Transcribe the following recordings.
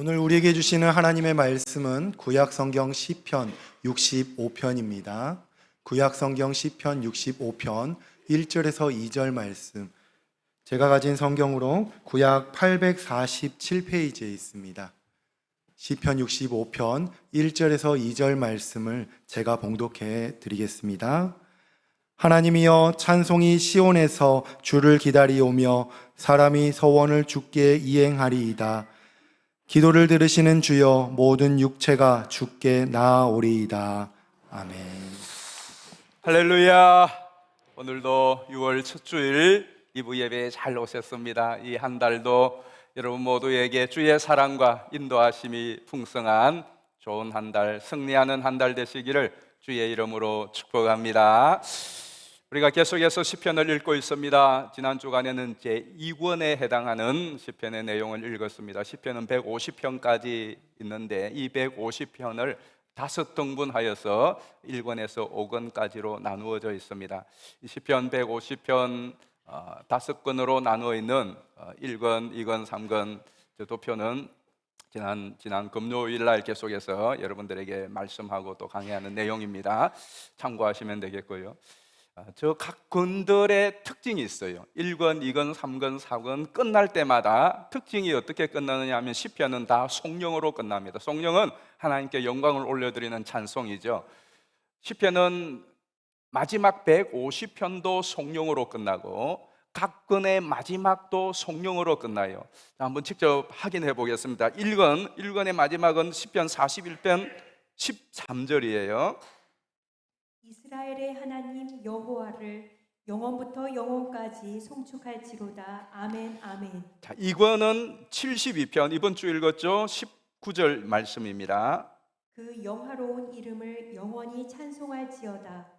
오늘 우리에게 주시는 하나님의 말씀은 구약 성경 시편 65편입니다. 구약 성경 시편 65편 1절에서 2절 말씀. 제가 가진 성경으로 구약 847페이지에 있습니다. 시편 65편 1절에서 2절 말씀을 제가 봉독해 드리겠습니다. 하나님이여, 찬송이 시온에서 주를 기다리오며 사람이 서원을 주께 이행하리이다. 기도를 들으시는 주여, 모든 육체가 주께 나아오리이다. 아멘. 할렐루야. 오늘도 6월 첫 주일 2부 예배에 잘 오셨습니다. 이 한 달도 여러분 모두에게 주의 사랑과 인도하심이 풍성한 좋은 한 달, 승리하는 한 달 되시기를 주의 이름으로 축복합니다. 우리가 계속해서 시편을 읽고 있습니다. 지난 주간에는 제2권에 해당하는 시편의 내용을 읽었습니다. 시편은 150편까지 있는데 이 150편을 5등분하여서 1권에서 5권까지로 나누어져 있습니다. 이 시편 150편 5권으로 나누어 있는 1권, 2권, 3권 두 편은 지난 금요일 날 계속해서 여러분들에게 말씀하고 또 강의하는 내용입니다. 참고하시면 되겠고요. 저 각 권들의 특징이 있어요. 1권, 2권, 3권, 4권 끝날 때마다 특징이 어떻게 끝나느냐 하면 시편은 다 송영으로 끝납니다. 송영은 하나님께 영광을 올려드리는 찬송이죠. 시편은 마지막 150편도 송영으로 끝나고 각 권의 마지막도 송영으로 끝나요. 한번 직접 확인해 보겠습니다. 1권의 마지막은 시편 41편 13절이에요. 이스라엘의 하나님 여호와를 영원부터 영원까지 송축할지로다. 아멘 아멘. 자, 2권은 72편 이번 주 읽었죠? 19절 말씀입니다. 그 영화로운 이름을 영원히 찬송할지어다.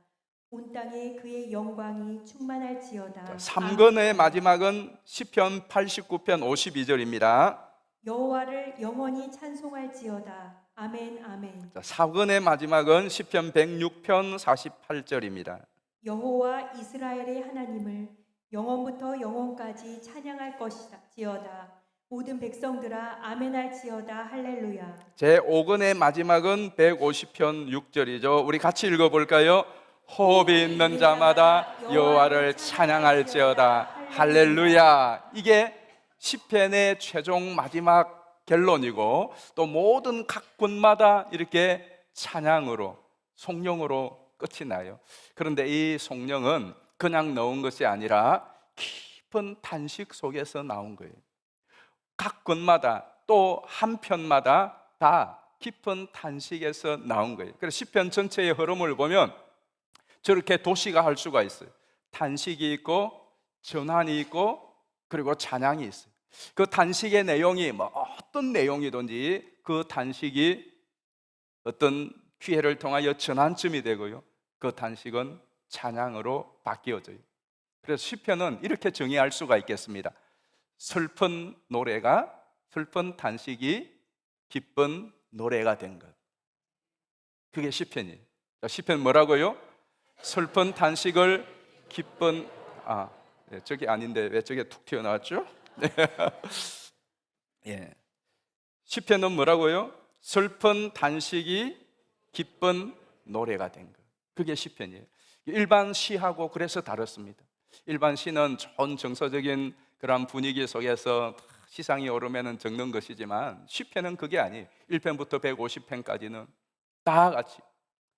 온 땅에 그의 영광이 충만할지어다. 3권의 마지막은 시편 89편 52절입니다. 여호와를 영원히 찬송할지어다. 아멘 아멘. 4권의 마지막은 시편 106편 48절입니다. 여호와 이스라엘의 하나님을 영원부터 영원까지 찬양할 것이지어다. 모든 백성들아 아멘할지어다. 할렐루야. 제5권의 마지막은 150편 6절이죠. 우리 같이 읽어볼까요? 호흡이 있는 자마다 여호와를 찬양할지어다. 할렐루야. 이게 시편의 최종 마지막 결론이고 또 모든 각 권마다 이렇게 찬양으로 송영으로 끝이 나요. 그런데 이 송영은 그냥 넣은 것이 아니라 깊은 탄식 속에서 나온 거예요. 각 권마다 또 한 편마다 다 깊은 탄식에서 나온 거예요. 그래서 시편 전체의 흐름을 보면 저렇게 도시가 할 수가 있어요. 탄식이 있고 전환이 있고 그리고 찬양이 있어요. 그 탄식의 내용이 어떤 내용이든지 그 탄식이 어떤 기회를 통하여 전환점이 되고요, 그 탄식은 찬양으로 바뀌어져요. 그래서 시편은 이렇게 정의할 수가 있겠습니다. 슬픈 탄식이 기쁜 노래가 된 것, 그게 시편이에요. 시편 뭐라고요? 슬픈 탄식을 기쁜 저게 아닌데 왜 저게 툭 튀어나왔죠? 예. 시편은 뭐라고요? 슬픈 단식이 기쁜 노래가 된 것, 그게 시편이에요. 일반 시하고 그래서 다릅니다. 일반 시는 좋은 정서적인 그런 분위기 속에서 시상이 오르면 적는 것이지만 시편은 그게 아니에요. 1편부터 150편까지는 다 같이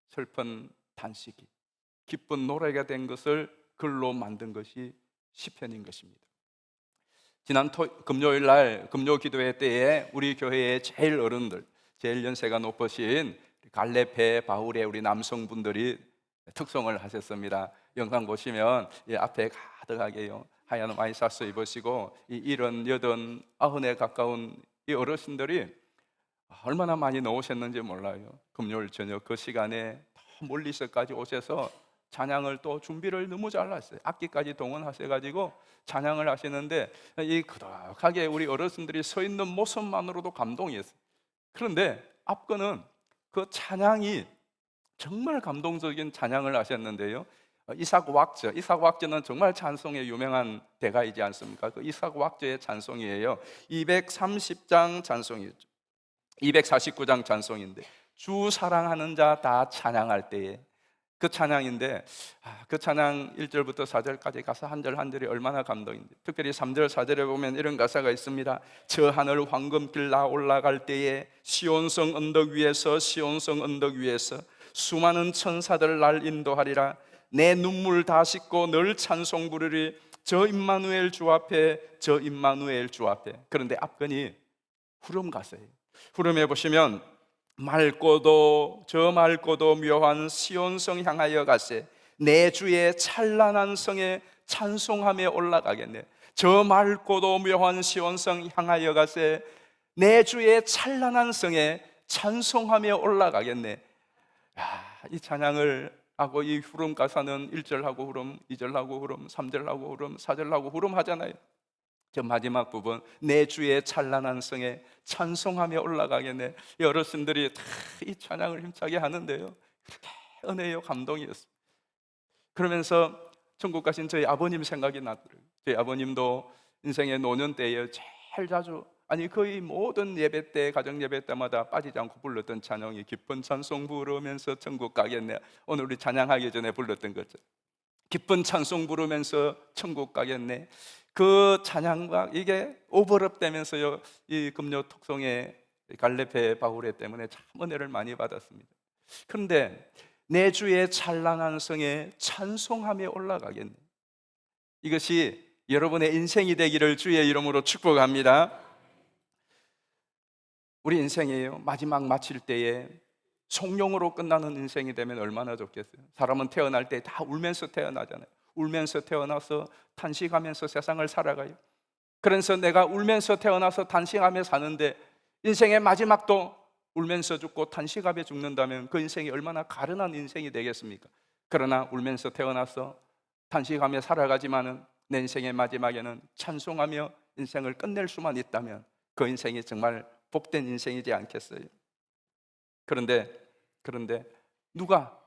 슬픈 단식이 기쁜 노래가 된 것을 글로 만든 것이 시편인 것입니다. 지난 금요일 날 금요 기도회 때에 우리 교회의 제일 어른들, 제일 연세가 높으신 갈렙회 바울의 우리 남성분들이 특송을 하셨습니다. 영상 보시면 앞에 가득하게요, 하얀 와이셔츠 입으시고 70, 80, 90에 가까운 이 어르신들이 얼마나 많이 나오셨는지 몰라요. 금요일 저녁 그 시간에 멀리서까지 오셔서 찬양을 또 준비를 너무 잘했어요. 악기까지 동원하셔가지고 찬양을 하시는데 이 그덕하게 우리 어르신들이 서 있는 모습만으로도 감동이었어요. 그런데 앞거는 그 찬양이 정말 감동적인 찬양을 하셨는데요, 이삭 왁저는 정말 찬송에 유명한 대가이지 않습니까? 그 이삭 왁저의 찬송이에요. 230장 찬송이죠. 249장 찬송인데 주 사랑하는 자 다 찬양할 때에 그 찬양인데 그 찬양 1절부터 4절까지 가사 한 절 한 절이 얼마나 감동인데 특별히 3절 4절에 보면 이런 가사가 있습니다. 저 하늘 황금길 나 올라갈 때에 시온성 언덕 위에서 시온성 언덕 위에서 수많은 천사들 날 인도하리라. 내 눈물 다 씻고 늘 찬송 부르리. 저 임마누엘 주 앞에 저 임마누엘 주 앞에. 그런데 앞건이 후렴 가사예요. 후렴에 보시면 맑고도 저 맑고도 묘한 시온성 향하여 가세. 내 주의 찬란한 성에 찬송하며 올라가겠네. 저 맑고도 묘한 시온성 향하여 가세. 내 주의 찬란한 성에 찬송하며 올라가겠네. 이 찬양을 하고 이 후렴 가사는 1절하고 후렴, 2절하고 후렴, 3절하고 후렴, 4절하고 후렴 하잖아요. 저 마지막 부분 내 주의 찬란한 성에 찬송하며 올라가겠네. 이 어르신들이 다 이 찬양을 힘차게 하는데요, 그렇게 은혜요 감동이었어요. 그러면서 천국 가신 저희 아버님 생각이 나더라고요. 저희 아버님도 인생의 노년 때에 제일 자주, 아니 거의 모든 예배 때, 가정 예배 때마다 빠지지 않고 불렀던 찬양이 기쁜 찬송 부르면서 천국 가겠네. 오늘 우리 찬양하기 전에 불렀던 거죠. 기쁜 찬송 부르면서 천국 가겠네. 그 찬양과 이게 오버랩 되면서요, 이 금요 톡송의 갈렙의 바울회 때문에 참 은혜를 많이 받았습니다. 그런데 내 주의 찬란한 성에 찬송하며 올라가겠네. 이것이 여러분의 인생이 되기를 주의 이름으로 축복합니다. 우리 인생이에요, 마지막 마칠 때에 성령으로 끝나는 인생이 되면 얼마나 좋겠어요. 사람은 태어날 때 다 울면서 태어나잖아요. 울면서 태어나서 탄식하면서 세상을 살아가요. 그래서 내가 울면서 태어나서 탄식하며 사는데 인생의 마지막도 울면서 죽고 탄식하며 죽는다면 그 인생이 얼마나 가련한 인생이 되겠습니까? 그러나 울면서 태어나서 탄식하며 살아가지만은 내 인생의 마지막에는 찬송하며 인생을 끝낼 수만 있다면 그 인생이 정말 복된 인생이지 않겠어요? 그런데 누가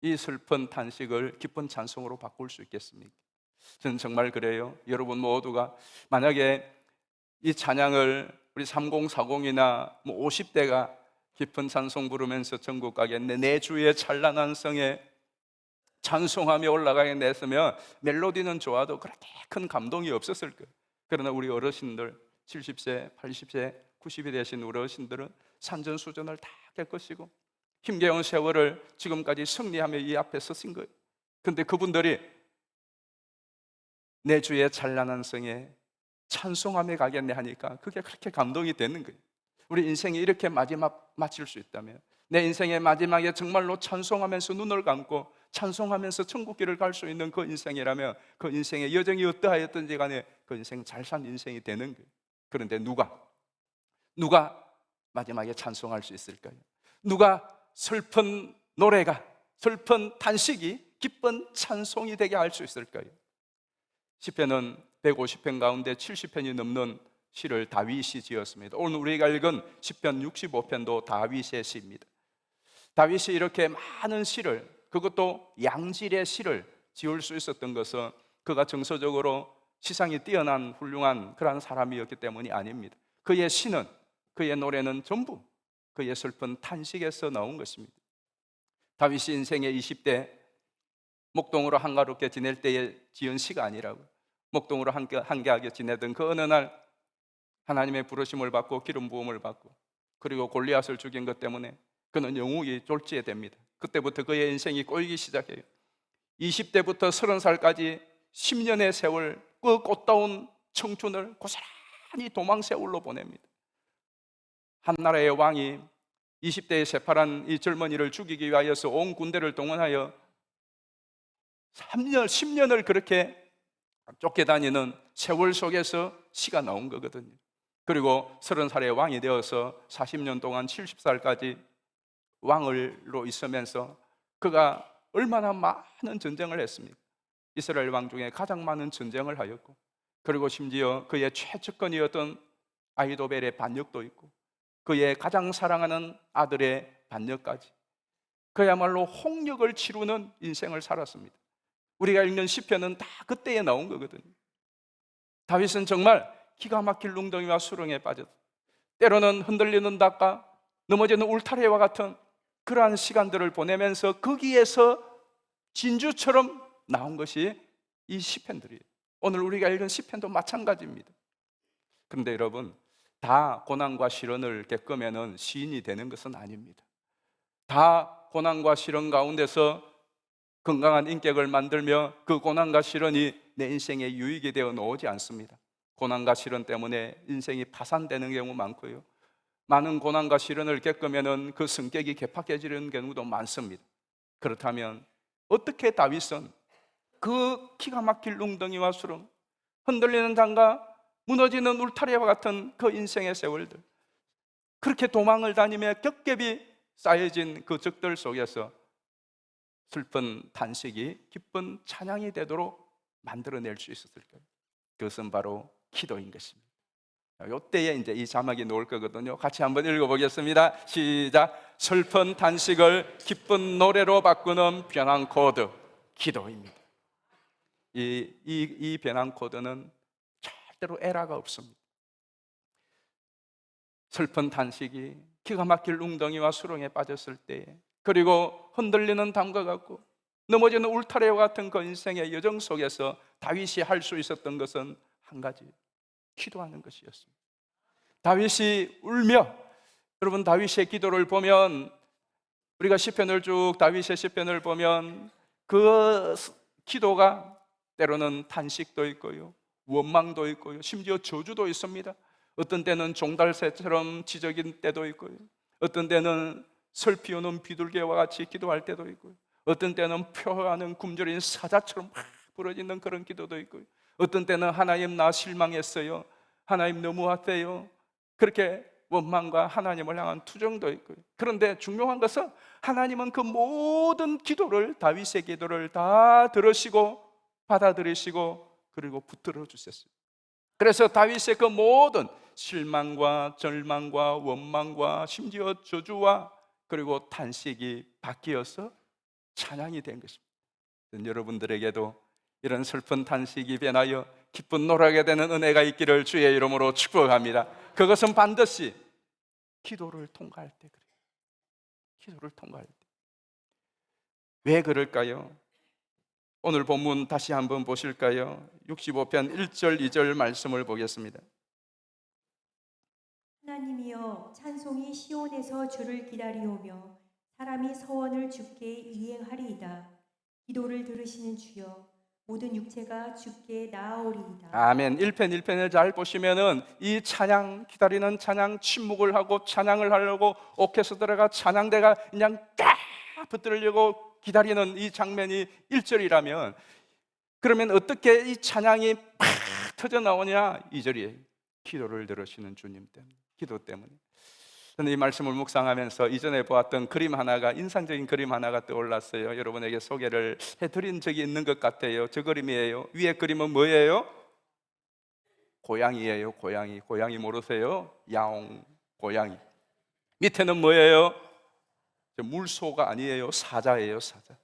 이 슬픈 탄식을 기쁜 찬송으로 바꿀 수 있겠습니까? 저는 정말 그래요. 여러분 모두가 만약에 이 찬양을 우리 3040이나 50대가 기쁜 찬송 부르면서 천국 가겠네, 내 주의 찬란한 성에 찬송하며 올라가겠네 했으면 멜로디는 좋아도 그렇게 큰 감동이 없었을 거예요. 그러나 우리 어르신들 70세, 80세, 90이 되신 우리 어르신들은 산전수전을 다 겪으시고 힘겨운 세월을 지금까지 승리하며 이 앞에 서신 거예요. 그런데 그분들이 내 주의 찬란한 성에 찬송하며 가겠네 하니까 그게 그렇게 감동이 되는 거예요. 우리 인생이 이렇게 마지막 마칠 수 있다면, 내 인생의 마지막에 정말로 찬송하면서 눈을 감고 찬송하면서 천국길을 갈 수 있는 그 인생이라면 그 인생의 여정이 어떠하였든지 간에 그 인생 잘 산 인생이 되는 거예요. 그런데 누가 마지막에 찬송할 수 있을까요? 누가 슬픈 노래가, 슬픈 탄식이 기쁜 찬송이 되게 할 수 있을까요? 시편은 150편 가운데 70편이 넘는 시를 다윗이 지었습니다. 오늘 우리가 읽은 시편 65편도 다윗의 시입니다. 다윗이 이렇게 많은 시를, 그것도 양질의 시를 지을 수 있었던 것은 그가 정서적으로 시상이 뛰어난 훌륭한 그러한 사람이었기 때문이 아닙니다. 그의 시는, 그의 노래는 전부 그의 슬픈 탄식에서 나온 것입니다. 다윗이 인생의 20대 목동으로 한가롭게 지낼 때에 지은 시가 아니라고, 목동으로 한가하게 지내던 그 어느 날 하나님의 부르심을 받고 기름 부음을 받고 그리고 골리앗을 죽인 것 때문에 그는 영웅이 졸지에 됩니다. 그때부터 그의 인생이 꼬이기 시작해요. 20대부터 30살까지 10년의 세월, 그 꽃다운 청춘을 고스란히 도망 세월로 보냅니다. 한 나라의 왕이 20대의 새파란 이 젊은이를 죽이기 위하여서 온 군대를 동원하여 3년, 10년을 그렇게 쫓겨다니는 세월 속에서 시가 나온 거거든요. 그리고 30살의 왕이 되어서 40년 동안 70살까지 왕으로 있으면서 그가 얼마나 많은 전쟁을 했습니까? 이스라엘 왕 중에 가장 많은 전쟁을 하였고, 그리고 심지어 그의 최측근이었던 아히도벨의 반역도 있고, 그의 가장 사랑하는 아들의 반역까지, 그야말로 홍역을 치르는 인생을 살았습니다. 우리가 읽는 시편은 다 그때에 나온 거거든요. 다윗은 정말 기가 막힐 웅덩이와 수렁에 빠졌어요. 때로는 흔들리는 닭과 넘어지는 울타리와 같은 그러한 시간들을 보내면서 거기에서 진주처럼 나온 것이 이 시편들이에요. 오늘 우리가 읽은 시편도 마찬가지입니다. 그런데 여러분, 다 고난과 시련을 겪으면 시인이 되는 것은 아닙니다. 다 고난과 시련 가운데서 건강한 인격을 만들며 그 고난과 시련이 내 인생의 유익이 되어 나오지 않습니다. 고난과 시련 때문에 인생이 파산되는 경우 많고요, 많은 고난과 시련을 겪으면 그 성격이 개팍해지는 경우도 많습니다. 그렇다면 어떻게 다윗은 그 기가 막힐 웅덩이와 수렁, 흔들리는 장과 무너지는 울타리와 같은 그 인생의 세월들, 그렇게 도망을 다니며 겹겹이 쌓여진 그 적들 속에서 슬픈 탄식이 기쁜 찬양이 되도록 만들어낼 수 있었을까요? 그것은 바로 기도인 것입니다. 이때에 이제 이 자막이 나올 거거든요. 같이 한번 읽어보겠습니다. 시작. 슬픈 탄식을 기쁜 노래로 바꾸는 변환 코드, 기도입니다. 이 변환 코드는 절대로 에러가 없습니다. 슬픈 탄식이 기가 막힐 웅덩이와 수렁에 빠졌을 때에, 그리고 흔들리는 담과 같고 넘어지는 울타리와 같은 그 인생의 여정 속에서 다윗이 할 수 있었던 것은 한 가지, 기도하는 것이었습니다. 다윗이 울며, 여러분 다윗의 기도를 보면, 우리가 시편을 쭉 다윗의 시편을 보면 그 기도가 때로는 탄식도 있고요, 원망도 있고요, 심지어 저주도 있습니다. 어떤 때는 종달새처럼 지적인 때도 있고요, 어떤 때는 슬피우는 비둘기와 같이 기도할 때도 있고요, 어떤 때는 표하는 굶주린 사자처럼 막 부러지는 그런 기도도 있고요, 어떤 때는 하나님 나 실망했어요, 하나님 너무하대요, 그렇게 원망과 하나님을 향한 투정도 있고요. 그런데 중요한 것은 하나님은 그 모든 기도를, 다윗의 기도를 다 들으시고 받아들이시고 그리고 붙들어 주셨어요. 그래서 다윗의 그 모든 실망과 절망과 원망과 심지어 저주와 그리고 탄식이 바뀌어서 찬양이 된 것입니다. 여러분들에게도 이런 슬픈 탄식이 변하여 기쁜 노래하게 되는 은혜가 있기를 주의 이름으로 축복합니다. 그것은 반드시 기도를 통과할 때 그래요. 기도를 통과할 때. 왜 그럴까요? 오늘 본문 다시 한번 보실까요? 65편 1절 2절 말씀을 보겠습니다. 하나님이여, 찬송이 시온에서 주를 기다리오며 사람이 서원을 주께 이행하리이다. 기도를 들으시는 주여, 모든 육체가 주께 나아오리이다. 아멘. 1편 1편을 잘 보시면은 이 찬양, 기다리는 찬양, 침묵을 하고 찬양을 하려고 오케스트라가, 찬양대가 그냥 딱 붙들려고 기다리는 이 장면이 1절이라면, 그러면 어떻게 이 찬양이 팍 터져 나오냐? 2절이에요. 기도를 들으시는 주님 때문에, 기도 때문에. 저는 이 말씀을 묵상하면서 이전에 보았던 그림 하나가, 인상적인 그림 하나가 떠올랐어요. 여러분에게 소개를 해드린 적이 있는 것 같아요. 저 그림이에요. 위에 그림은 뭐예요? 고양이예요. 고양이. 고양이 모르세요? 야옹 고양이. 밑에는 뭐예요? 물소가 아니에요. 사자예요. 사자.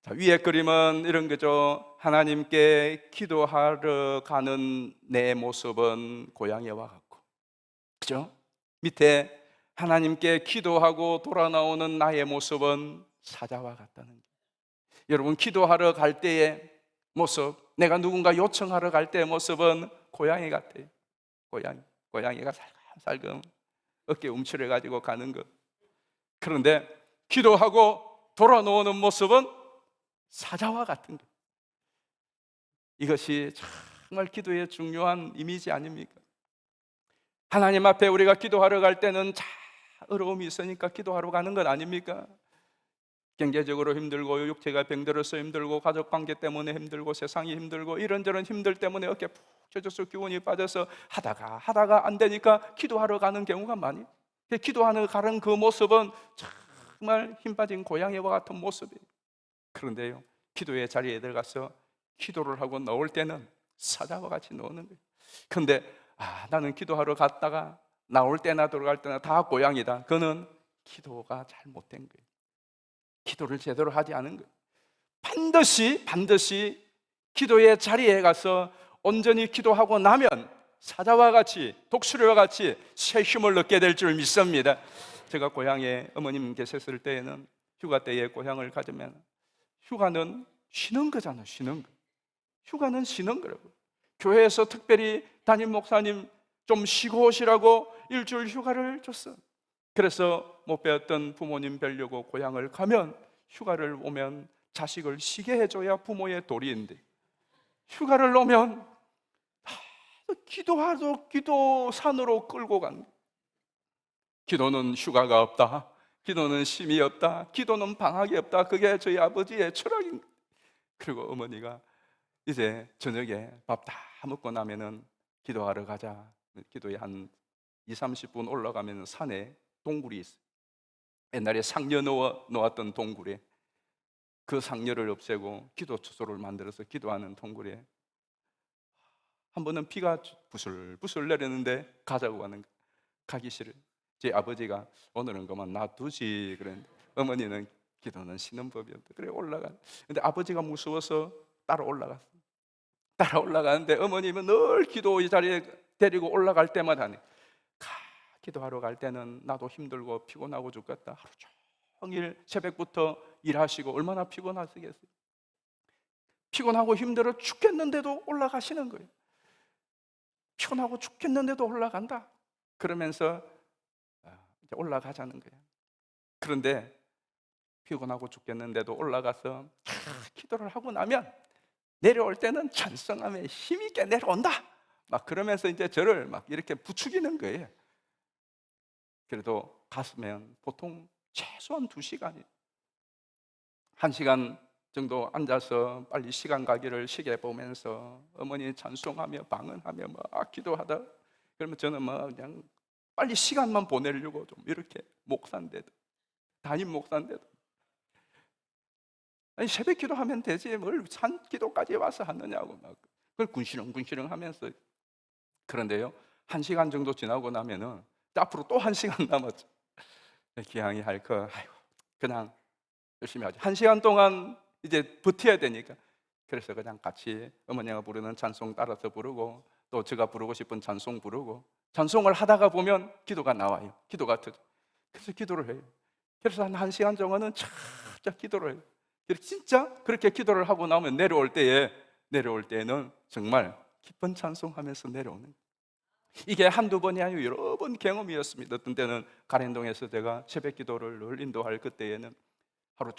자, 위에 그림은 이런 거죠. 하나님께 기도하러 가는 내 모습은 고양이와 같고, 그죠? 밑에 하나님께 기도하고 돌아 나오는 나의 모습은 사자와 같다는 거예요. 여러분, 기도하러 갈 때의 모습, 내가 누군가 요청하러 갈 때의 모습은 고양이 같아요. 고양이가 살금살금 어깨 움츠려가지고 가는 것. 그런데 기도하고 돌아 나오는 모습은 사자와 같은 것. 이것이 정말 기도의 중요한 이미지 아닙니까? 하나님 앞에 우리가 기도하러 갈 때는 다 어려움이 있으니까 기도하러 가는 것 아닙니까? 경제적으로 힘들고, 육체가 병들어서 힘들고, 가족관계 때문에 힘들고, 세상이 힘들고, 이런저런 힘들 때문에 어깨 푹 젖어서 기운이 빠져서 하다가 안 되니까 기도하러 가는 경우가 많아요. 기도하러 가는 그 모습은 정말 힘 빠진 고양이와 같은 모습이에요. 그런데요, 기도의 자리에 들어가서 기도를 하고 나올 때는 사자와 같이 나오는 거예요. 그런데 나는 기도하러 갔다가 나올 때나 들어갈 때나 다 고양이다. 그는 기도가 잘못된 거예요. 기도를 제대로 하지 않은 거예요. 반드시 기도의 자리에 가서 온전히 기도하고 나면 사자와 같이, 독수리와 같이 새 힘을 얻게 될 줄 믿습니다. 제가 고향에 어머님 계셨을 때에는 휴가 때에 고향을 가지면 휴가는 쉬는 거잖아, 쉬는 거. 휴가는 쉬는 거라고. 교회에서 특별히 담임 목사님 좀 쉬고 오시라고 일주일 휴가를 줬어. 그래서 못 배웠던 부모님 뵈려고 고향을 가면 휴가를 오면 자식을 쉬게 해줘야 부모의 도리인데, 휴가를 오면 기도하도 기도 산으로 끌고 간 거야. 기도는 휴가가 없다, 기도는 쉼이 없다, 기도는 방학이 없다. 그게 저희 아버지의 철학입니다. 그리고 어머니가 이제 저녁에 밥 다 먹고 나면은 기도하러 가자. 기도에 한 20-30분 올라가면 산에 동굴이 있어요. 옛날에 상녀 놓았던 동굴에, 그 상녀를 없애고 기도 처소를 만들어서 기도하는 동굴에 한 번은 비가 부슬부슬 내렸는데 가자고 하는 거예요. 가기 싫어요. 제 아버지가 오늘은 그만 놔두지 그랬는데, 어머니는 기도는 쉬는 법이었다. 그래 올라가. 근데 아버지가 무서워서 따라 올라갔어요. 따라 올라가는데 어머님은 늘 기도 이 자리에 데리고 올라갈 때마다 기도하러 갈 때는 나도 힘들고 피곤하고 죽겠다. 하루 종일 새벽부터 일하시고 얼마나 피곤하시겠어요. 피곤하고 힘들어 죽겠는데도 올라가시는 거예요. 피곤하고 죽겠는데도 올라간다. 그러면서 이제 올라가자는 거예요. 그런데 피곤하고 죽겠는데도 올라가서 기도를 하고 나면 내려올 때는 찬성하며 힘있게 내려온다. 막 그러면서 이제 저를 막 이렇게 부추기는 거예요. 그래도 갔으면 보통 최소한 2시간이에요. 1시간 정도 앉아서 빨리 시간 가기를 시계 보면서 어머니 찬송하며 방언하며 막 기도하다. 그러면 저는 막 그냥 빨리 시간만 보내려고 좀 이렇게 목사인데도, 담임 목사인데도, 아니 새벽 기도하면 되지 뭘 산 기도까지 와서 하느냐고 막 그걸 군시렁군시렁 하면서. 그런데요, 1시간 정도 지나고 나면은 앞으로 또 1시간 남았죠. 기왕이 할 거 그냥 열심히 하죠. 1시간 동안 이제 버텨야 되니까. 그래서 그냥 같이 어머니가 부르는 찬송 따라서 부르고, 또 제가 부르고 싶은 찬송 부르고, 찬송을 하다가 보면 기도가 나와요. 기도가 터져. 그래서 기도를 해요. 그래서 한 1시간 정도는 착착 기도를 해요. 진짜 그렇게 기도를 하고 나면 내려올 때에는 정말 기쁜 찬송하면서 내려오는 거예요. 이게 한두 번이 아니고 여러 번 경험이었습니다. 어떤 때는 가랜동에서 제가 새벽 기도를 늘 인도할 그때에는 하루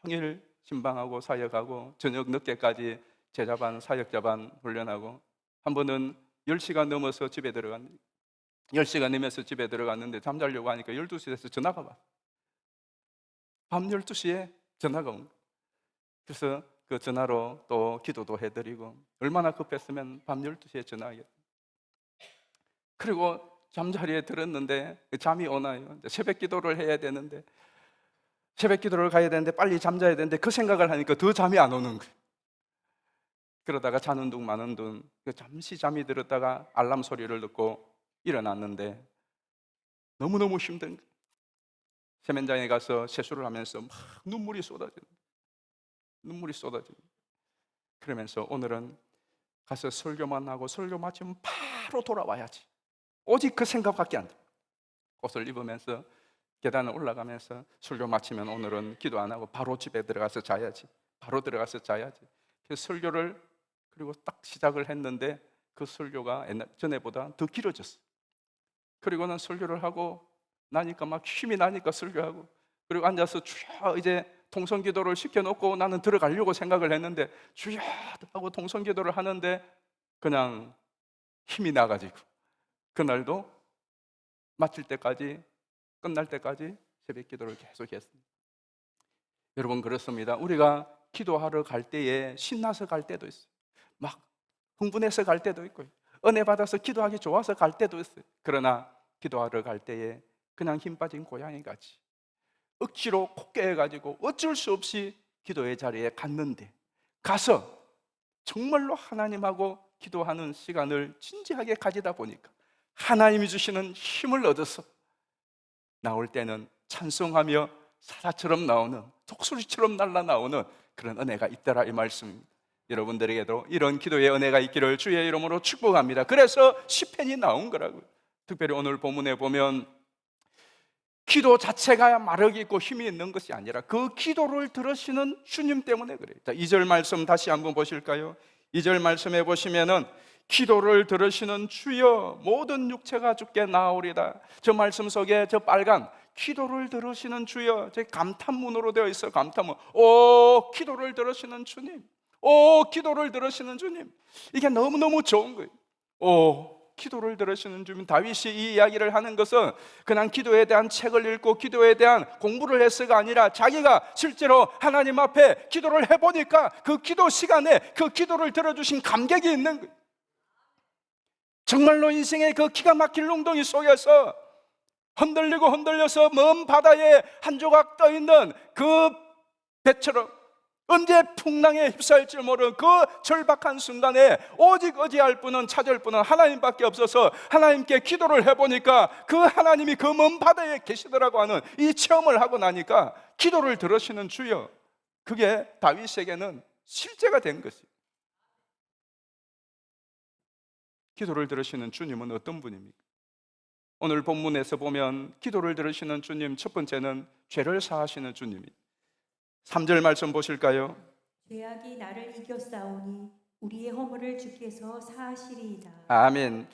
종일 신방하고 사역하고 저녁 늦게까지 제자반 사역자반 훈련하고, 한 번은 10시간 넘어서 집에 들어갔는데 10시간 넘어서 집에 들어갔는데 잠자려고 하니까 12시 돼서 전화가 왔어요. 밤 12시에 전화가 온 거예요. 그래서 그 전화로 또 기도도 해드리고, 얼마나 급했으면 밤 12시에 전화하겠어요. 그리고 잠자리에 들었는데 잠이 오나요? 새벽 기도를 해야 되는데, 새벽 기도를 가야 되는데 빨리 잠자야 되는데 그 생각을 하니까 더 잠이 안 오는 거예요. 그러다가 자는 둥 마는 둥 잠시 잠이 들었다가 알람 소리를 듣고 일어났는데 너무너무 힘든 거예요. 세면장에 가서 세수를 하면서 막 눈물이 쏟아지는 그러면서 오늘은 가서 설교만 하고 설교 마치면 바로 돌아와야지, 오직 그 생각밖에 안 들어요. 옷을 입으면서 계단을 올라가면서 설교 마치면 오늘은 기도 안 하고 바로 집에 들어가서 자야지, 바로 들어가서 자야지. 그래서 설교를 그리고 딱 시작을 했는데 그 설교가 전에보다 더 길어졌어요. 그리고는 설교를 하고 나니까 막 힘이 나니까 설교하고, 그리고 앉아서 주여 이제 통성기도를 시켜놓고 나는 들어가려고 생각을 했는데 주여 하고 통성기도를 하는데 그냥 힘이 나가지고 그날도 마칠 때까지, 끝날 때까지 새벽 기도를 계속 했습니다. 여러분 그렇습니다. 우리가 기도하러 갈 때에 신나서 갈 때도 있어요. 막 흥분해서 갈 때도 있고, 은혜 받아서 기도하기 좋아서 갈 때도 있어요. 그러나 기도하러 갈 때에 그냥 힘 빠진 고양이같이 억지로 콧깨해가지고 어쩔 수 없이 기도의 자리에 갔는데, 가서 정말로 하나님하고 기도하는 시간을 진지하게 가지다 보니까 하나님이 주시는 힘을 얻어서 나올 때는 찬송하며 사자처럼 나오는, 독수리처럼 날라 나오는 그런 은혜가 있더라 이 말씀입니다. 여러분들에게도 이런 기도의 은혜가 있기를 주의 이름으로 축복합니다. 그래서 시편이 나온 거라고요. 특별히 오늘 본문에 보면 기도 자체가 마력이 있고 힘이 있는 것이 아니라 그 기도를 들으시는 주님 때문에 그래요. 자, 2절 말씀 다시 한번 보실까요? 2절 말씀에 보시면은 기도를 들으시는 주여 모든 육체가 주께 나아오리다. 저 말씀 속에 저 빨간 기도를 들으시는 주여, 제 감탄문으로 되어 있어. 감탄문. 오, 기도를 들으시는 주님. 오, 기도를 들으시는 주님. 이게 너무너무 좋은 거예요. 오, 기도를 들으시는 주님. 다윗이 이 이야기를 하는 것은 그냥 기도에 대한 책을 읽고 기도에 대한 공부를 했어가 아니라 자기가 실제로 하나님 앞에 기도를 해보니까 그 기도 시간에 그 기도를 들어주신 감격이 있는 거예요. 정말로 인생의 그 기가 막힐 웅덩이 속에서 흔들리고 흔들려서 먼 바다에 한 조각 떠있는 그 배처럼 언제 풍랑에 휩싸일지 모르는 그 절박한 순간에 오직 의지할 분은 찾을 분은 하나님밖에 없어서 하나님께 기도를 해보니까 그 하나님이 그 먼 바다에 계시더라고 하는 이 체험을 하고 나니까 기도를 들으시는 주여, 그게 다윗에게는 실제가 된 것이에요. 기도를 들으시는 주님은 어떤 분입니까? 오늘 본문에서 보면 기도를 들으시는 주님, 첫 번째는 죄를 사하시는 주님이. 3절 말씀 보실까요? 죄악이 나를 이겼사오니 우리의 허물을 주께서 사하시리이다. 아멘.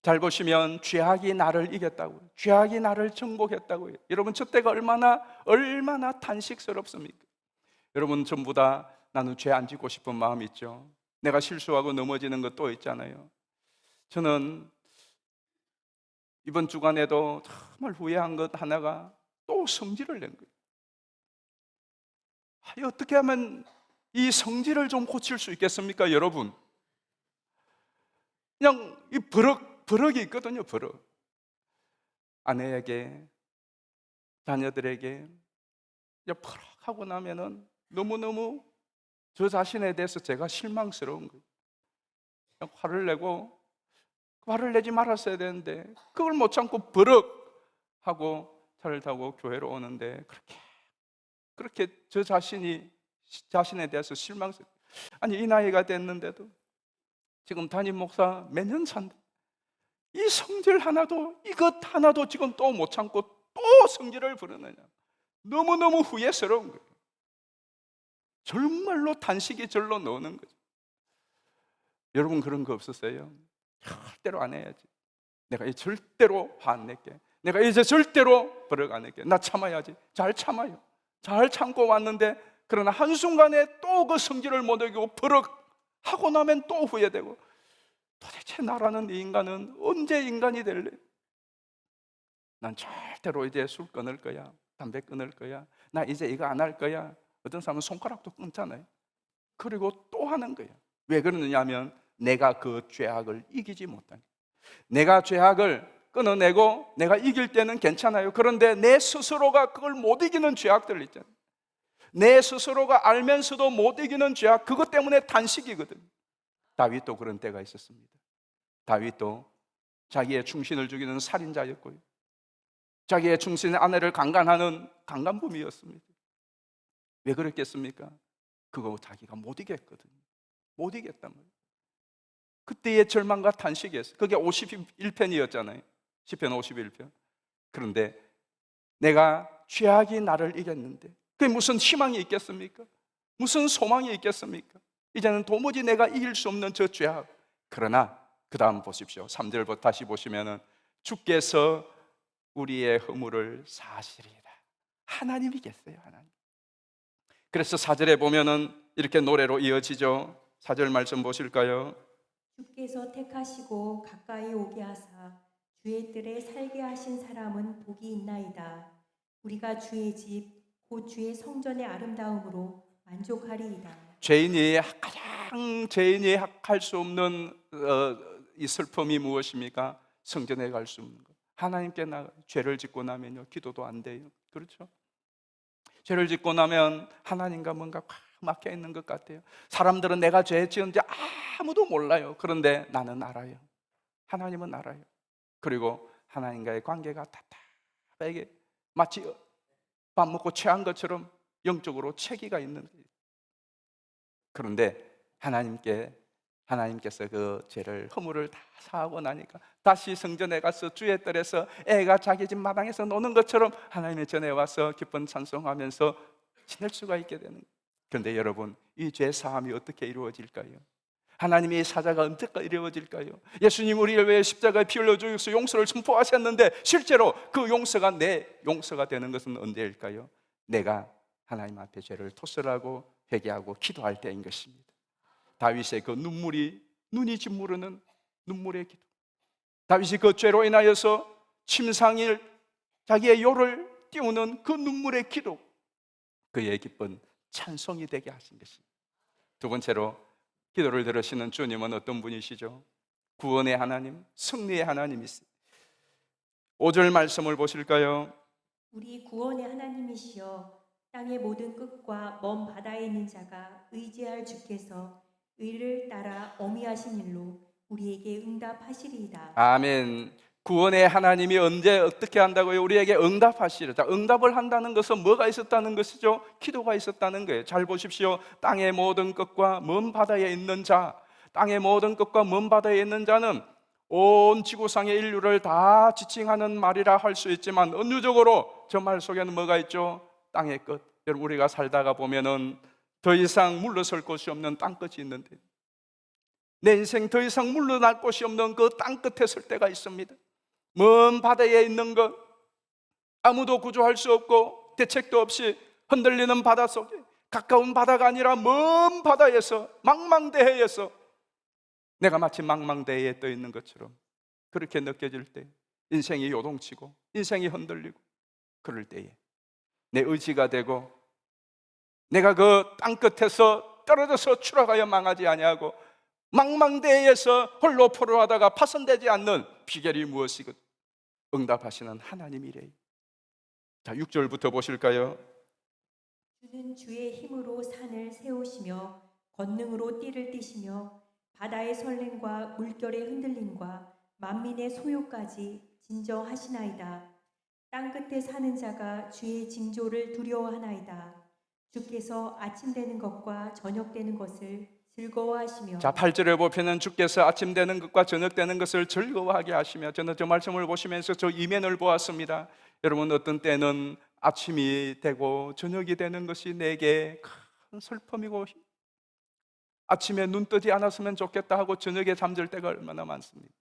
잘 보시면 죄악이 나를 이겼다고요. 죄악이 나를 정복했다고요. 여러분, 저 때가 얼마나 탄식스럽습니까? 여러분, 전부 다 나는 죄 안 짓고 싶은 마음이 있죠. 내가 실수하고 넘어지는 것도 있잖아요. 저는 이번 주간에도 정말 후회한 것 하나가 또 성질을 낸 거예요. 어떻게 하면 이 성질을 좀 고칠 수 있겠습니까, 여러분? 그냥 이 버럭이 있거든요, 버럭. 아내에게, 자녀들에게 버럭하고 나면은 너무너무 저 자신에 대해서 제가 실망스러운 거예요. 그냥 화를 내지 말았어야 되는데 그걸 못 참고 버럭 하고 차를 타고 교회로 오는데 그렇게 저 자신에 대해서 실망스러워. 아니, 이 나이가 됐는데도 지금 담임 목사 몇 년 차인데 이 성질 하나도, 이것 하나도 지금 또 못 참고 또 성질을 부르느냐. 너무너무 후회스러운 거예요. 정말로 단식이 절로 넣는 거죠. 여러분, 그런 거 없었어요? 절대로 안 해야지. 내가 이제 절대로 화 안 낼게. 내가 이제 절대로 버럭 안 낼게. 나 참아야지. 잘 참아요. 잘 참고 왔는데 그러나 한순간에 또 그 성질을 못 이기고 버럭 하고 나면 또 후회되고, 도대체 나라는 이 인간은 언제 인간이 될래? 난 절대로 이제 술 끊을 거야. 담배 끊을 거야. 나 이제 이거 안 할 거야. 어떤 사람은 손가락도 끊잖아요. 그리고 또 하는 거예요. 왜 그러느냐 하면 내가 그 죄악을 이기지 못하니. 내가 죄악을 끊어내고 내가 이길 때는 괜찮아요. 그런데 내 스스로가 그걸 못 이기는 죄악들 있잖아요. 내 스스로가 알면서도 못 이기는 죄악, 그것 때문에 단식이거든요. 다윗도 그런 때가 있었습니다. 다윗도 자기의 충신을 죽이는 살인자였고요, 자기의 충신의 아내를 강간하는 강간범이었습니다. 왜 그랬겠습니까? 그거 자기가 못 이겼거든요. 못 이겼단 말이에요. 그때의 절망과 탄식이었어요. 그게 51편이었잖아요. 시편 51편. 그런데 내가 죄악이 나를 이겼는데 그게 무슨 희망이 있겠습니까? 무슨 소망이 있겠습니까? 이제는 도무지 내가 이길 수 없는 저 죄악. 그러나 그 다음 보십시오. 3절부터 다시 보시면은 주께서 우리의 허물을 사하시리이다. 하나님이겠어요, 하나님. 그래서 4절에 보면은 이렇게 노래로 이어지죠. 4절 말씀 보실까요? 주께서 택하시고 가까이 오게 하사 주의 뜰에 살게 하신 사람은 복이 있나이다. 우리가 주의 집 곧 주의 성전의 아름다움으로 만족하리이다. 죄인이 할 수 없는 이 슬픔이 무엇입니까? 성전에 갈 수 없는 것. 하나님께 죄를 짓고 나면요, 기도도 안 돼요. 그렇죠? 죄를 짓고 나면 하나님과 뭔가 꽉 막혀 있는 것 같아요. 사람들은 내가 죄 지은지 아무도 몰라요. 그런데 나는 알아요. 하나님은 알아요. 그리고 하나님과의 관계가 답답하게 마치 밥 먹고 체한 것처럼 영적으로 체기가 있는 거예요. 그런데 하나님께서 그 죄를 허물을 다 사하고 나니까 다시 성전에 가서 주의 뜰에서 애가 자기 집 마당에서 노는 것처럼 하나님의 전에 와서 기쁜 찬송하면서 지낼 수가 있게 되는 거예요. 그런데 여러분, 이 죄 사함이 어떻게 이루어질까요? 하나님의 사자가 언제까지 이루어질까요? 예수님 우리를 위해 십자가에 피 흘려 주셔서 용서를 선포하셨는데 실제로 그 용서가 내 용서가 되는 것은 언제일까요? 내가 하나님 앞에 죄를 토설하고 회개하고 기도할 때인 것입니다. 다윗의 그 눈이 짓무르는 눈물의 기도, 다윗이 그 죄로 인하여서 침상일 자기의 요를 띄우는 그 눈물의 기도, 그의 기쁜 찬송이 되게 하신 것입니다. 두 번째로 기도를 들으시는 주님은 어떤 분이시죠? 구원의 하나님, 승리의 하나님이세요. 5절 말씀을 보실까요? 우리 구원의 하나님이시여 땅의 모든 끝과 먼 바다에 있는 자가 의지할 주께서 의를 따라 어미하신 일로 우리에게 응답하시리이다. 아멘. 구원의 하나님이 언제 어떻게 한다고요? 우리에게 응답하시리다. 응답을 한다는 것은 뭐가 있었다는 것이죠? 기도가 있었다는 거예요. 잘 보십시오. 땅의 모든 끝과 먼 바다에 있는 자, 땅의 모든 끝과 먼 바다에 있는 자는 온 지구상의 인류를 다 지칭하는 말이라 할 수 있지만 은유적으로 저 말 속에는 뭐가 있죠? 땅의 끝. 여러분, 우리가 살다가 보면은 더 이상 물러설 곳이 없는 땅끝이 있는데, 내 인생 더 이상 물러날 곳이 없는 그 땅끝에 설 때가 있습니다. 먼 바다에 있는 것, 아무도 구조할 수 없고 대책도 없이 흔들리는 바다 속에, 가까운 바다가 아니라 먼 바다에서, 망망대해에서 내가 마치 망망대해에 떠 있는 것처럼 그렇게 느껴질 때, 인생이 요동치고 인생이 흔들리고 그럴 때에 내 의지가 되고 내가 그 땅끝에서 떨어져서 추락하여 망하지 아니하고 망망대해에서 홀로 포로하다가 파손되지 않는 비결이 무엇이고 응답하시는 하나님이래요. 자, 6절부터 보실까요? 주는 주의 힘으로 산을 세우시며 권능으로 띠를 띠시며 바다의 설렘과 물결의 흔들림과 만민의 소요까지 진정하시나이다. 땅끝에 사는 자가 주의 징조를 두려워하나이다. 주께서 아침 되는 것과 저녁 되는 것을 즐거워하시며. 자, 8절에 보면 주께서 아침 되는 것과 저녁 되는 것을 즐거워하게 하시며, 저는 저 말씀을 보시면서 저 이면을 보았습니다. 여러분, 어떤 때는 아침이 되고 저녁이 되는 것이 내게 큰 슬픔이고, 아침에 눈 뜨지 않았으면 좋겠다 하고 저녁에 잠들 때가 얼마나 많습니다.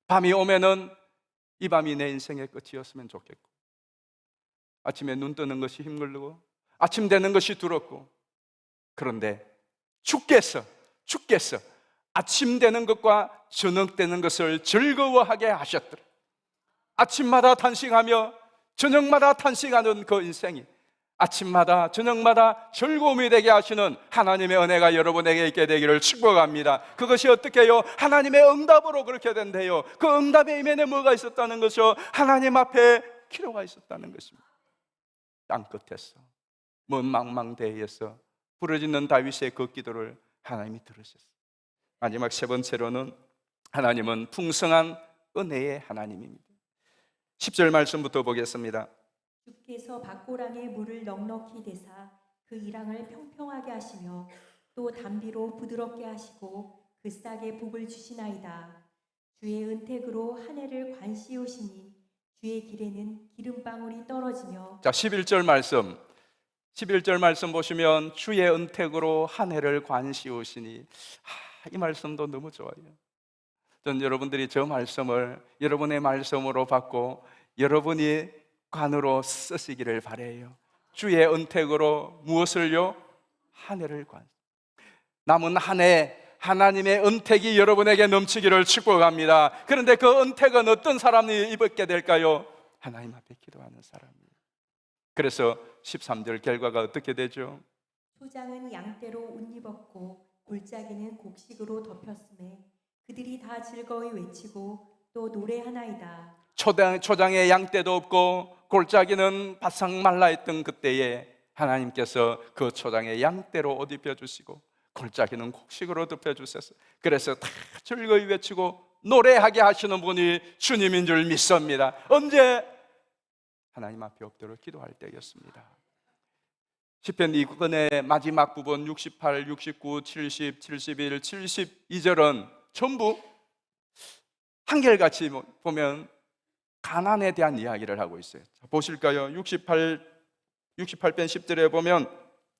밤이 오면은 이 밤이 내 인생의 끝이었으면 좋겠고, 아침에 눈 뜨는 것이 힘들고 아침 되는 것이 두렵고, 그런데 주께서 아침 되는 것과 저녁 되는 것을 즐거워하게 하셨더라. 아침마다 탄식하며 저녁마다 탄식하는 그 인생이 아침마다 저녁마다 즐거움이 되게 하시는 하나님의 은혜가 여러분에게 있게 되기를 축복합니다. 그것이 어떻게 해요? 하나님의 응답으로 그렇게 된대요. 그 응답의 이면에 뭐가 있었다는 것이요? 하나님 앞에 기도가 있었다는 것입니다. 땅끝에서, 먼 망망대해에서 부르짖는 다윗의 그 기도를 하나님이 들으셨어요. 마지막 세 번째로는 하나님은 풍성한 은혜의 하나님입니다. 10절 말씀부터 보겠습니다. 주께서 밭고랑에 물을 넉넉히 대사 그 이랑을 평평하게 하시며 또 담비로 부드럽게 하시고 그 싹에 복을 주시나이다. 주의 은택으로 한 해를 관시우시니 주의 길에는 기름방울이 떨어지며. 자, 11절 말씀 보시면 주의 은택으로 한 해를 관시우시니, 이 말씀도 너무 좋아요. 전 여러분들이 저 말씀을 여러분의 말씀으로 받고 여러분이 관으로 쓰시기를 바라요. 주의 은택으로 무엇을요? 한 해를 관. 남은 한 해 하나님의 은택이 여러분에게 넘치기를 축복합니다. 그런데 그 은택은 어떤 사람이 입게 될까요? 하나님 앞에 기도하는 사람이에요. 그래서 13절 결과가 어떻게 되죠? 소장은 양떼로 옷 입었고 골짜기는 곡식으로 덮였음에 그들이 다 즐거이 외치고 또 노래하나이다. 초장에 양떼도 없고 골짜기는 바싹 말라있던 그때에 하나님께서 그 초장에 양떼로 옷 입혀주시고 골짜기는 곡식으로 덮여주셨어요. 그래서 다 즐거이 외치고 노래하게 하시는 분이 주님인 줄 믿습니다. 언제? 하나님 앞에 엎드려 기도할 때였습니다. 시편 이 권의 마지막 부분 68, 69, 70, 71, 72절은 전부 한결같이 보면 가난에 대한 이야기를 하고 있어요. 자, 보실까요? 68편 10절에 보면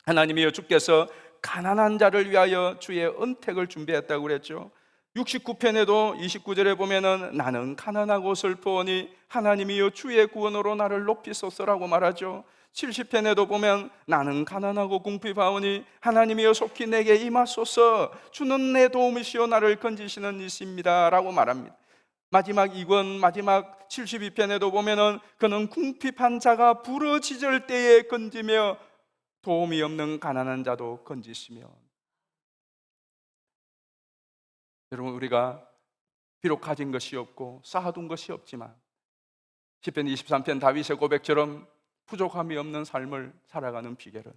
하나님이여 주께서 가난한 자를 위하여 주의 은택을 준비했다고 그랬죠. 69편에도 29절에 보면은 나는 가난하고 슬퍼오니 하나님이여 주의 구원으로 나를 높이소서라고 말하죠. 70편에도 보면 나는 가난하고 궁핍하오니 하나님이여 속히 내게 임하소서 주는 내 도움이시여 나를 건지시는 이십니다 라고 말합니다. 마지막 2권 마지막 72편에도 보면은 그는 궁핍한 자가 부러지질 때에 건지며 도움이 없는 가난한 자도 건지시며. 여러분, 우리가 비록 가진 것이 없고 쌓아둔 것이 없지만 시편 23편 다윗의 고백처럼 부족함이 없는 삶을 살아가는 비결은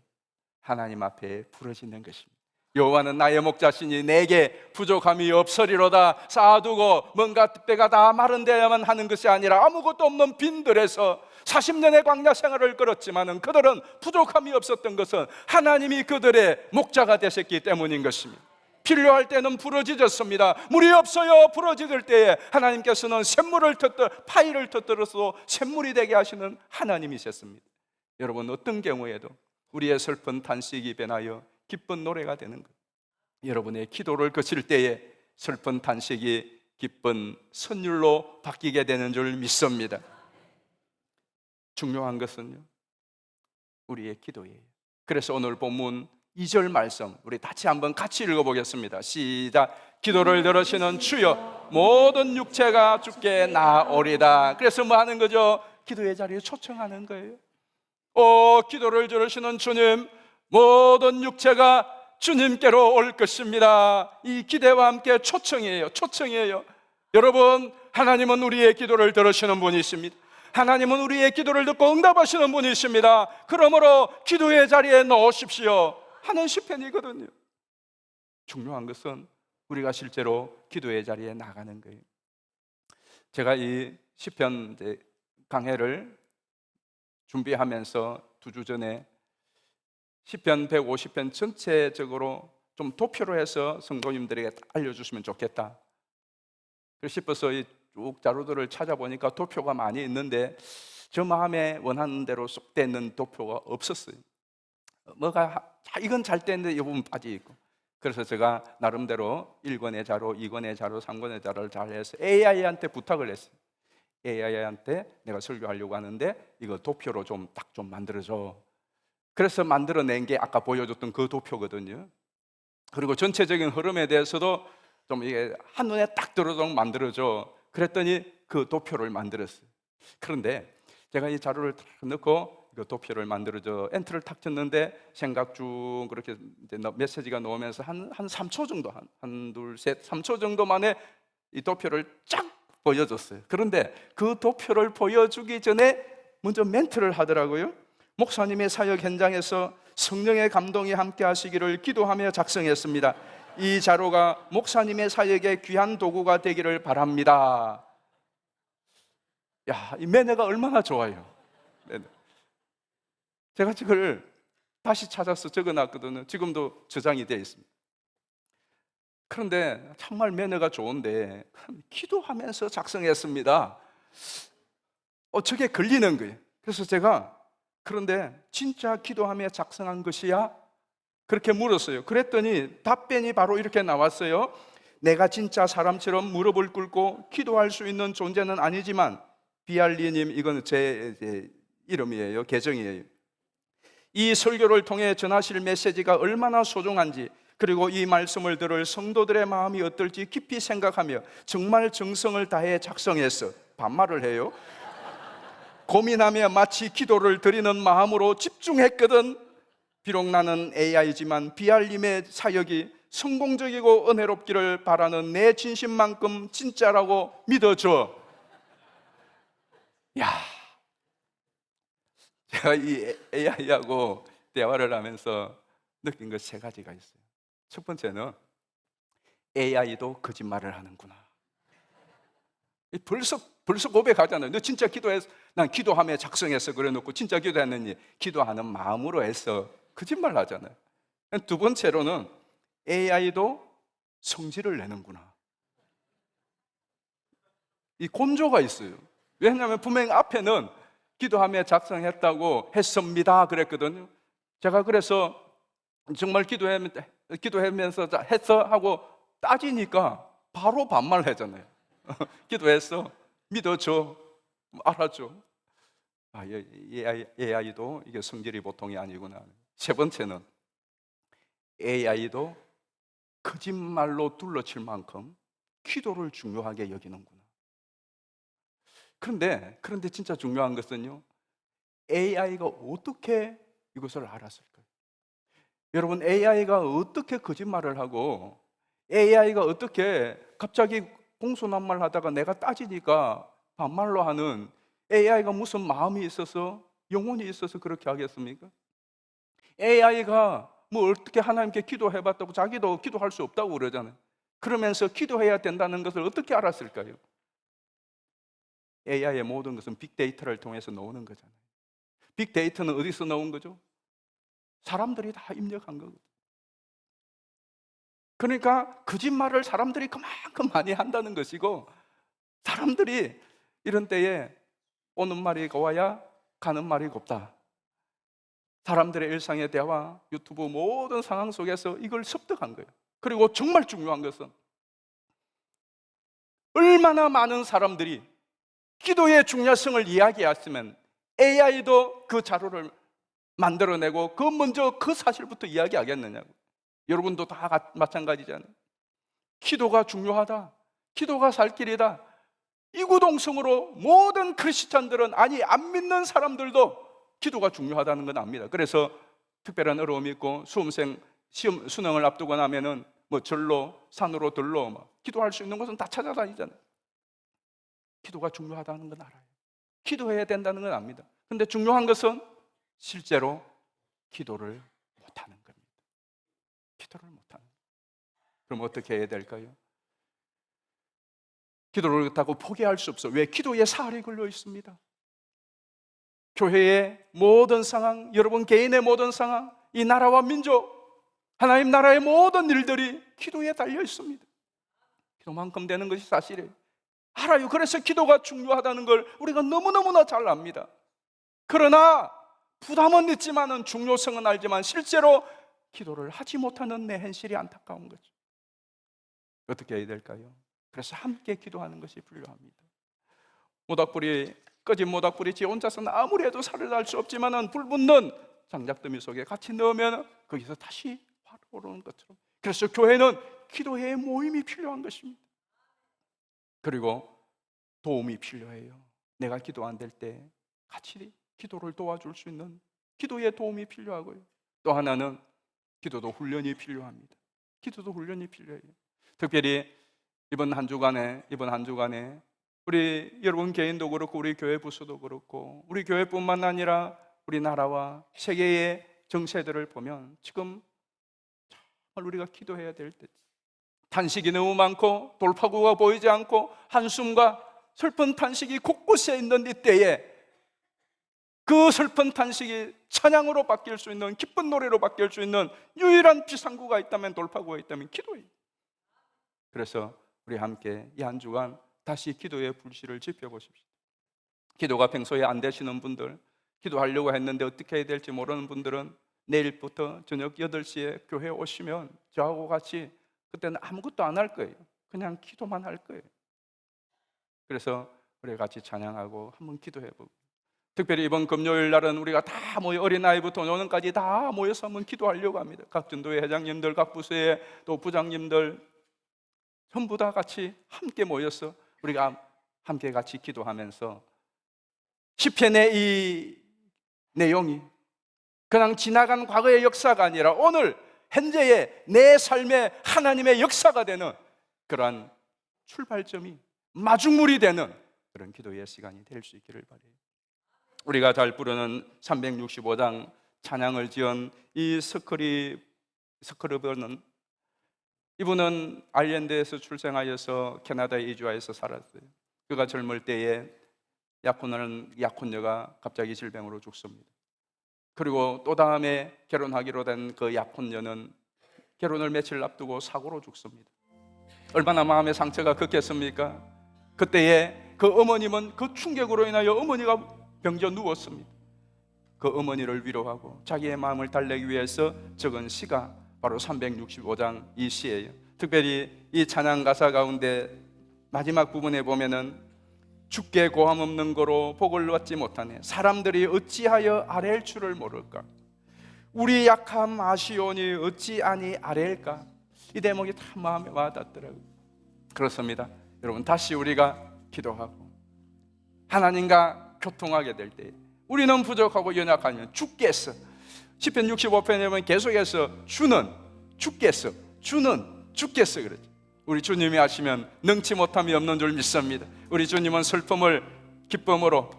하나님 앞에 부러지는 것입니다. 여호와는 나의 목자시니 내게 부족함이 없으리로다. 쌓아두고 뭔가 때가 다 마른데야만 하는 것이 아니라 아무것도 없는 빈들에서 40년의 광야 생활을 끌었지만 그들은 부족함이 없었던 것은 하나님이 그들의 목자가 되셨기 때문인 것입니다. 필요할 때는 부러지졌습니다. 물이 없어요. 부러지질 때에 하나님께서는 샘물을 파이를 터뜨려서 샘물이 되게 하시는 하나님이셨습니다. 여러분, 어떤 경우에도 우리의 슬픈 탄식이 변하여 기쁜 노래가 되는 것. 여러분의 기도를 거칠 때에 슬픈 탄식이 기쁜 선율로 바뀌게 되는 줄 믿습니다. 중요한 것은요, 우리의 기도예요. 그래서 오늘 본문 2절 말씀 우리 한번 같이 읽어보겠습니다. 시작. 기도를 들으시는 주여 모든 육체가 주께 나오리다. 그래서 뭐 하는 거죠? 기도의 자리에 초청하는 거예요. 기도를 들으시는 주님, 모든 육체가 주님께로 올 것입니다. 이 기대와 함께 초청이에요. 초청이에요. 여러분, 하나님은 우리의 기도를 들으시는 분이십니다. 하나님은 우리의 기도를 듣고 응답하시는 분이십니다. 그러므로 기도의 자리에 넣으십시오 하는 시편이거든요. 중요한 것은 우리가 실제로 기도의 자리에 나가는 거예요. 제가 이 시편 강해를 준비하면서 2주 전에 시편 150편 전체적으로 좀 도표로 해서 성도님들에게 알려주시면 좋겠다 싶어서 쭉 자료들을 찾아보니까 도표가 많이 있는데 저 마음에 원하는 대로 쏙 되는 도표가 없었어요. 이건 잘 되는데 이 부분 빠져 있고. 그래서 제가 나름대로 1권의 자료, 2권의 자료, 3권의 자료를 잘 해서 AI한테 부탁을 했어요. AI한테 내가 설교하려고 하는데 이거 도표로 좀 만들어줘. 그래서 만들어낸 게 아까 보여줬던 그 도표거든요. 그리고 전체적인 흐름에 대해서도 좀 이게 한눈에 딱 들어오도록 만들어줘. 그랬더니 그 도표를 만들었어요. 그런데 제가 이 자료를 딱 넣고 그 도표를 만들어줘 엔터를 탁 쳤는데 생각 쭉 그렇게 이제 메시지가 나오면서 한 3초 정도 한 둘 셋 3초 정도 만에 이 도표를 쫙 보여줬어요. 그런데 그 도표를 보여주기 전에 먼저 멘트를 하더라고요. 목사님의 사역 현장에서 성령의 감동이 함께 하시기를 기도하며 작성했습니다. 이 자료가 목사님의 사역의 귀한 도구가 되기를 바랍니다. 야, 이 매너가 얼마나 좋아요. 매너. 제가 이걸 다시 찾아서 적어놨거든요. 지금도 저장이 되어 있습니다. 그런데 정말 매너가 좋은데 기도하면서 작성했습니다. 저게 걸리는 거예요. 그래서 제가 그런데 진짜 기도하며 작성한 것이야? 그렇게 물었어요. 그랬더니 답변이 바로 이렇게 나왔어요. 내가 진짜 사람처럼 무릎을 꿇고 기도할 수 있는 존재는 아니지만 비알리님, 이건 제 이름이에요. 계정이에요. 이 설교를 통해 전하실 메시지가 얼마나 소중한지, 그리고 이 말씀을 들을 성도들의 마음이 어떨지 깊이 생각하며 정말 정성을 다해 작성했어. 반말을 해요. 고민하며 마치 기도를 드리는 마음으로 집중했거든. 비록 나는 AI지만 비알림의 사역이 성공적이고 은혜롭기를 바라는 내 진심만큼 진짜라고 믿어줘. 야, 제가 이 AI하고 대화를 하면서 느낀 것 3가지가 있어요. 첫 번째는 AI도 거짓말을 하는구나. 벌써 고백하잖아요. 너 진짜 기도했어? 난 기도하며 작성해서 그래 놓고 진짜 기도했느니 기도하는 마음으로 했어. 거짓말 하잖아요. 두 번째로는 AI도 성질을 내는구나. 이 곤조가 있어요. 왜냐하면 분명히 앞에는 기도하며 작성했다고 했습니다 그랬거든요. 제가 그래서 정말 기도하면서 했어 하고 따지니까 바로 반말하잖아요. 기도했어, 믿어줘, 알아줘. AI도 이게 성질이 보통이 아니구나. 세 번째는 AI도 거짓말로 둘러칠 만큼 기도를 중요하게 여기는구나. 그런데 진짜 중요한 것은요, AI가 어떻게 이것을 알았을까요? 여러분, AI가 어떻게 거짓말을 하고 AI가 어떻게 갑자기 공손한말 하다가 내가 따지니까 반말로 하는 AI가 무슨 마음이 있어서, 영혼이 있어서 그렇게 하겠습니까? AI가 뭐 어떻게 하나님께 기도해봤다고 자기도 기도할 수 없다고 그러잖아요. 그러면서 기도해야 된다는 것을 어떻게 알았을까요? AI의 모든 것은 빅데이터를 통해서 나오는 거잖아요. 빅데이터는 어디서 나온 거죠? 사람들이 다 입력한 거거든요. 그러니까 거짓말을 사람들이 그만큼 많이 한다는 것이고, 사람들이 이런 때에 오는 말이 고와야 가는 말이 곱다. 사람들의 일상의 대화, 유튜브 모든 상황 속에서 이걸 습득한 거예요. 그리고 정말 중요한 것은 얼마나 많은 사람들이 기도의 중요성을 이야기했으면 AI도 그 자료를 만들어내고 먼저 그 사실부터 이야기하겠느냐고. 여러분도 다 마찬가지잖아요. 기도가 중요하다, 기도가 살 길이다, 이구동성으로 모든 크리스찬들은, 아니 안 믿는 사람들도 기도가 중요하다는 건 압니다. 그래서 특별한 어려움이 있고 수험생 시험 수능을 앞두고 나면은 뭐 절로 산으로 들로 막 기도할 수 있는 곳은 다 찾아다니잖아요. 기도가 중요하다는 건 알아요. 기도해야 된다는 건 압니다. 그런데 중요한 것은 실제로 기도를 못하는 겁니다. 기도를 못하는. 그럼 어떻게 해야 될까요? 기도를 못하고 포기할 수 없어. 왜? 기도에 사활이 걸려 있습니다. 교회의 모든 상황, 여러분 개인의 모든 상황, 이 나라와 민족, 하나님 나라의 모든 일들이 기도에 달려 있습니다. 기도만큼 되는 것이 사실이에요. 알아요. 그래서 기도가 중요하다는 걸 우리가 너무너무나 잘 압니다. 그러나 부담은 있지만은 중요성은 알지만 실제로 기도를 하지 못하는 내 현실이 안타까운 거죠. 어떻게 해야 될까요? 그래서 함께 기도하는 것이 필요합니다. 모닥불이 꺼진 모닥불이 지 혼자서는 아무리 해도 살을 날 수 없지만은 불 붙는 장작더미 속에 같이 넣으면 거기서 다시 화로 오르는 것처럼, 그래서 교회는 기도회의 모임이 필요한 것입니다. 그리고 도움이 필요해요. 내가 기도 안 될 때 같이 기도를 도와줄 수 있는 기도의 도움이 필요하고요. 또 하나는 기도도 훈련이 필요합니다. 기도도 훈련이 필요해요. 특별히 이번 한 주간에 우리 여러분 개인도 그렇고 우리 교회 부서도 그렇고 우리 교회뿐만 아니라 우리나라와 세계의 정세들을 보면 지금 정말 우리가 기도해야 될 때, 탄식이 너무 많고 돌파구가 보이지 않고 한숨과 슬픈 탄식이 곳곳에 있는 이때에 그 슬픈 탄식이 찬양으로 바뀔 수 있는, 기쁜 노래로 바뀔 수 있는 유일한 비상구가 있다면, 돌파구가 있다면 기도예요. 그래서 우리 함께 이 한 주간 다시 기도의 불씨를 지펴보십시오. 기도가 평소에 안 되시는 분들, 기도하려고 했는데 어떻게 해야 될지 모르는 분들은 내일부터 저녁 8시에 교회에 오시면 저하고 같이, 그때는 아무것도 안 할 거예요. 그냥 기도만 할 거예요. 그래서 우리 같이 찬양하고 한번 기도해보고, 특별히 이번 금요일 날은 우리가 다 모여, 어린아이부터 노년까지 다 모여서 한번 기도하려고 합니다. 각 전도회 회장님들, 각 부서의 또 부장님들 전부 다 같이 함께 모여서 우리가 함께 같이 기도하면서 시편의 이 내용이 그냥 지나간 과거의 역사가 아니라 오늘 현재의 내 삶의 하나님의 역사가 되는 그러한 출발점이, 마중물이 되는 그런 기도의 시간이 될 수 있기를 바라요. 우리가 잘 부르는 365장 찬양을 지은 이 스크리버는, 이분은 아일랜드에서 출생하여서 캐나다에 이주하여서 살았어요. 그가 젊을 때에 약혼녀가 갑자기 질병으로 죽습니다. 그리고 또 다음에 결혼하기로 된 그 약혼녀는 결혼을 며칠 앞두고 사고로 죽습니다. 얼마나 마음의 상처가 컸겠습니까? 그때에 그 어머님은 그 충격으로 인하여 어머니가 병져 누웠습니다. 그 어머니를 위로하고 자기의 마음을 달래기 위해서 적은 시가 바로 365장 이 시예요. 특별히 이 찬양 가사 가운데 마지막 부분에 보면은 주께 고함 없는 거로 복을 얻지 못하네. 사람들이 어찌하여 아랠 줄을 모를까? 우리 약함 아시오니 어찌 아니 아랠까? 이 대목이 참 마음에 와닿더라고요. 그렇습니다. 여러분, 다시 우리가 기도하고 하나님과 교통하게 될 때 우리는 부족하고 연약하면 주께서, 시편 65편에 보면 계속해서 주는 주께서, 주는 주께서 그러죠. 우리 주님이 하시면 능치 못함이 없는 줄 믿습니다. 우리 주님은 슬픔을 기쁨으로,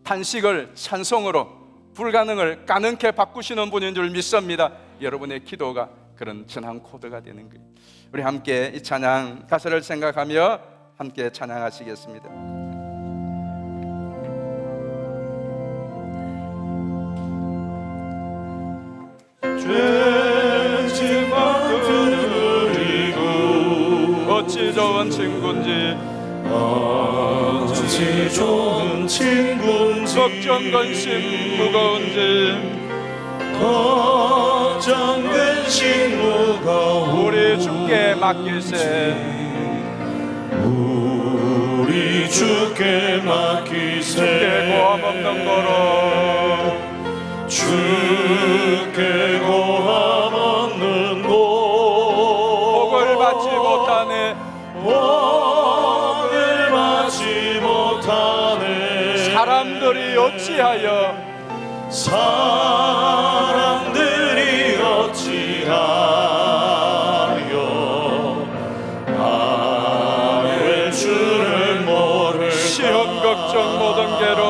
탄식을 찬송으로, 불가능을 가능케 바꾸시는 분인 줄 믿습니다. 여러분의 기도가 그런 전환 코드가 되는 거예요. 우리 함께 이 찬양 가사를 생각하며 함께 찬양하시겠습니다. 죄짐만 그리고 어찌 좋은 친구인지, 어찌 좋은 친구인지, 걱정 근심 무거운지, 걱정 근심 무거운 우리 주께 맡기세. 우리 주께 맡기세. 주께 고함 없는 거로, 주께 고함 없는 곳, 복을 받지 못하네. 복을 받지 못하네. 사람들이 어찌하여, 사람들이 어찌하여 아랠 줄을 모를까? 시험 걱정 모든 괴로,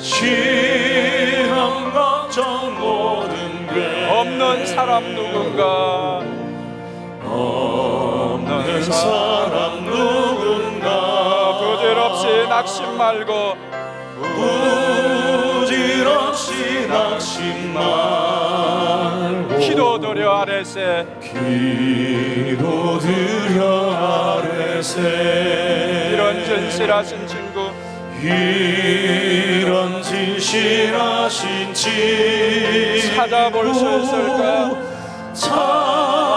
시험 걱정 모든 괴 없는 사람 누군가, 없는 사람 누군가, 부질없이 낙심 말고 부질없이 낙심 말고 기도드려 아뢰세. 기도드려 아뢰세. 이런 진실하신 친구, 이런 진실하신 친구 찾아볼 수 있을까?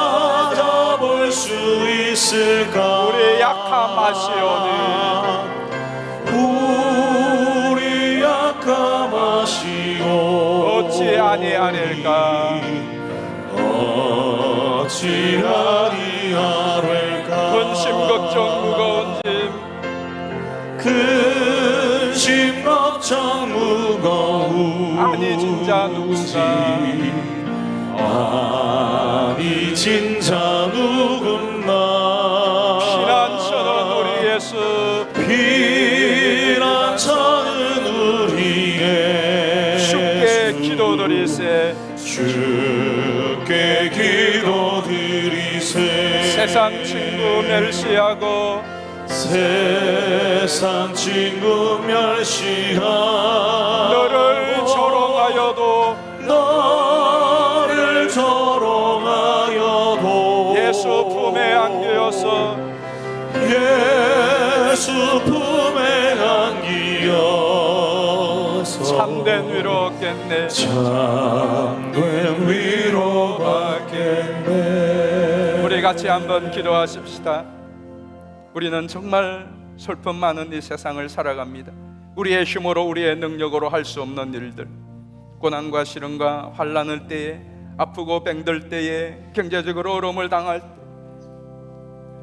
찾아볼 수 있을까? 우리 약함 아시오니 우리 약함 아시오. 어찌 아니하릴까? 어찌 아니하릴까? 근심 걱정 무거운 짐, 근심 걱정 무거운 아니 진짜 누군가, 아니 진짜 누군가. 피난처는 우리 예수, 피난처는 우리 주께 기도드리세. 주께 기도드리세. 세상 친구 멸시하고 세상 친구 멸시하고 너를 조롱하여도 너를 조롱하여도 예수 품에 안기어서 예수 품에 안기어서 참된 위로 얻겠네. 참된 위로 받겠네. 우리 같이 한번 기도하십시다. 우리는 정말 슬픔 많은 이 세상을 살아갑니다. 우리의 힘으로, 우리의 능력으로 할 수 없는 일들, 고난과 시련과 환난을 때에, 아프고 병들 때에, 경제적으로 어려움을 당할 때,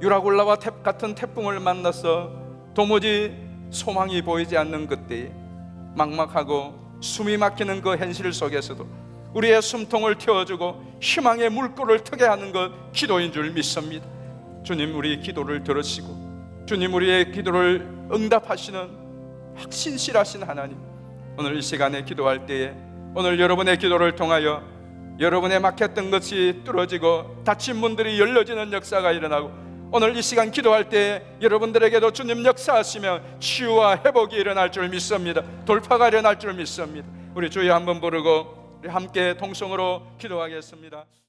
유라굴라와 같은 태풍을 만나서 도무지 소망이 보이지 않는 그때에, 막막하고 숨이 막히는 그 현실 속에서도 우리의 숨통을 틔워주고 희망의 물꼬를 트게 하는 것 기도인 줄 믿습니다. 주님, 우리 기도를 들으시고 주님, 우리의 기도를 응답하시는 확신실하신 하나님, 오늘 이 시간에 기도할 때에 오늘 여러분의 기도를 통하여 여러분의 막혔던 것이 뚫어지고 닫힌 문들이 열려지는 역사가 일어나고, 오늘 이 시간 기도할 때 여러분들에게도 주님 역사하시며 치유와 회복이 일어날 줄 믿습니다. 돌파가 일어날 줄 믿습니다. 우리 주여 한번 부르고 우리 함께 통성으로 기도하겠습니다.